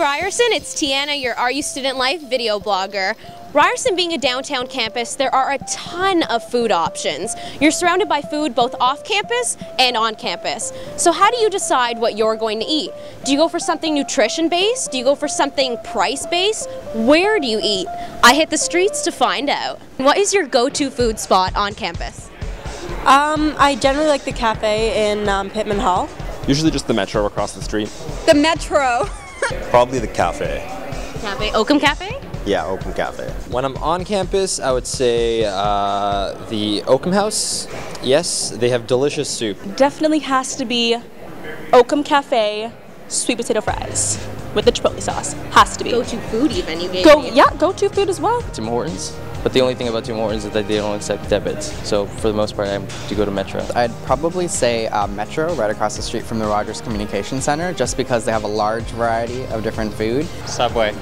Ryerson, it's Tiana, your Are You Student Life video blogger. Ryerson being a downtown campus, there are a ton of food options. You're surrounded by food both off campus and on campus. So how do you decide what you're going to eat? Do you go for something nutrition-based? Do you go for something price-based? Where do you eat? I hit the streets to find out. What is your go-to food spot on campus? I generally like the cafe in Pittman Hall. Usually just the Metro across the street. The Metro. Probably the cafe. Cafe? Oakham Cafe? Yeah, Oakham Cafe. When I'm on campus, I would say the Oakham House. Yes, they have delicious soup. Definitely has to be Oakham Cafe sweet potato fries with the chipotle sauce. Has to be. Go-to food even, you gave me. Yeah, go-to food as well. Tim Hortons. But the only thing about Tim Hortons is that they don't accept debits. So for the most part, I have to go to Metro. I'd probably say Metro, right across the street from the Rogers Communication Center, just because they have a large variety of different food. Subway.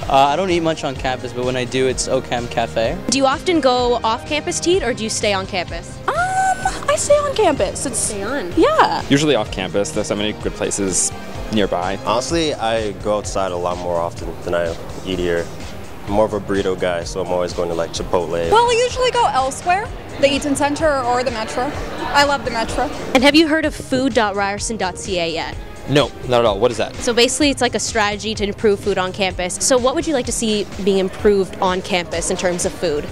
I don't eat much on campus, but when I do, it's Oakham Cafe. Do you often go off campus to eat, or do you stay on campus? I stay on campus. Stay on? Yeah. Usually off campus, there's so many good places nearby. Honestly, I go outside a lot more often than I eat here. I'm more of a burrito guy, so I'm always going to like Chipotle. Well, we usually go elsewhere, the Eaton Center or the Metro. I love the Metro. And have you heard of food.ryerson.ca yet? No, not at all. What is that? So basically it's like a strategy to improve food on campus. So what would you like to see being improved on campus in terms of food?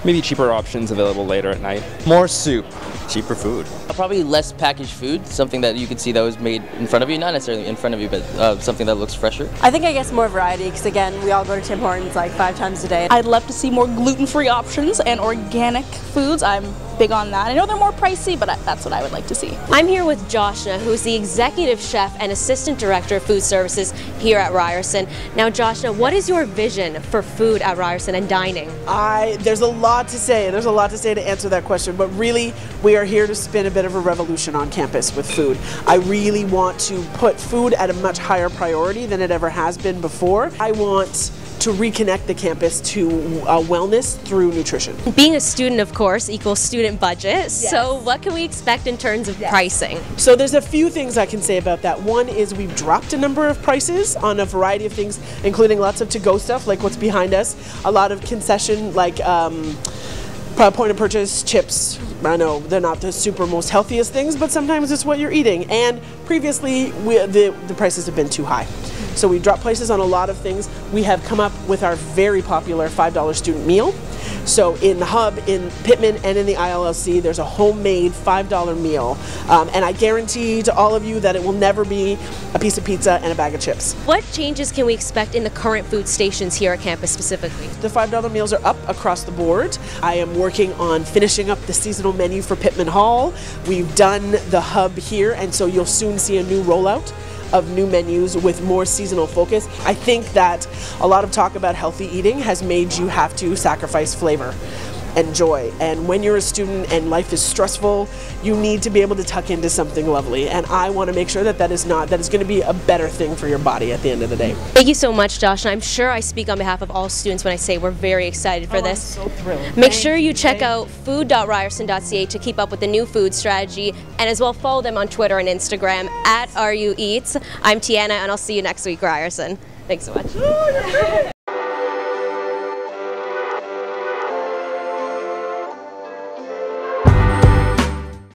Maybe cheaper options available later at night. More soup. Cheaper food. Probably less packaged food, something that you can see that was made in front of you, not necessarily in front of you, but something that looks fresher. I think I guess more variety because again, we all go to Tim Hortons like 5 times a day. I'd love to see more gluten-free options and organic foods. I'm big on that. I know they're more pricey, but that's what I would like to see. I'm here with Joshna, who's the executive chef and assistant director of food services here at Ryerson. Now Joshna, what is your vision for food at Ryerson and dining? There's a lot to say. There's a lot to say to answer that question, but really we are here to spin a bit of a revolution on campus with food. I really want to put food at a much higher priority than it ever has been before. I want to reconnect the campus to wellness through nutrition. Being a student, of course, equals student budget. Yes. So what can we expect in terms of pricing? So there's a few things I can say about that. One is we've dropped a number of prices on a variety of things, including lots of to-go stuff like what's behind us, a lot of concession like point of purchase chips. I know they're not the super most healthiest things, but sometimes it's what you're eating. And previously, the prices have been too high. So we dropped prices on a lot of things. We have come up with our very popular $5 student meal. So in the hub, in Pittman, and in the ILLC, there's a homemade $5 meal. And I guarantee to all of you that it will never be a piece of pizza and a bag of chips. What changes can we expect in the current food stations here at campus specifically? The $5 meals are up across the board. I am working on finishing up the seasonal menu for Pittman Hall. We've done the hub here, and so you'll soon see a new rollout of new menus with more seasonal focus. I think that a lot of talk about healthy eating has made you have to sacrifice flavor and joy. And when you're a student and life is stressful, you need to be able to tuck into something lovely. And I want to make sure that that is going to be a better thing for your body at the end of the day. Thank you so much, Josh. And I'm sure I speak on behalf of all students when I say we're very excited for this. I'm so thrilled. Make sure you check out food.ryerson.ca to keep up with the new food strategy, and as well follow them on Twitter and Instagram at RUEats. I'm Tiana, and I'll see you next week, Ryerson. Thanks so much.